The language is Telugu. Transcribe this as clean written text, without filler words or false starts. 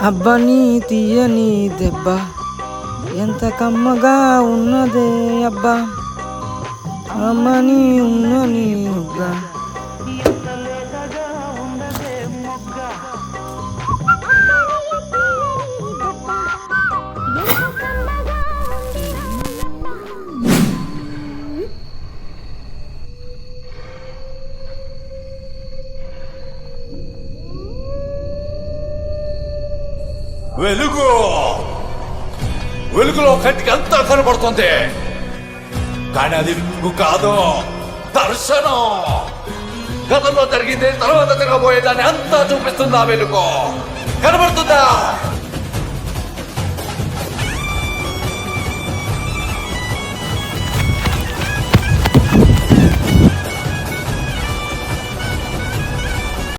అబ్బని తీయని దెబ్బ ఎంత కమ్మగా ఉన్నదే అబ్బా, అమ్మని ఉన్నని ముగ్గ. వెలుగు వెలుగులో కంటికి అంతా కనబడుతుంది, కానీ అది వెలుగు కాదు, దర్శనం. గతంలో జరిగింది, తర్వాత జరగబోయేదాన్ని అంతా చూపిస్తుందా వెలుగు? కనబడుతుందా?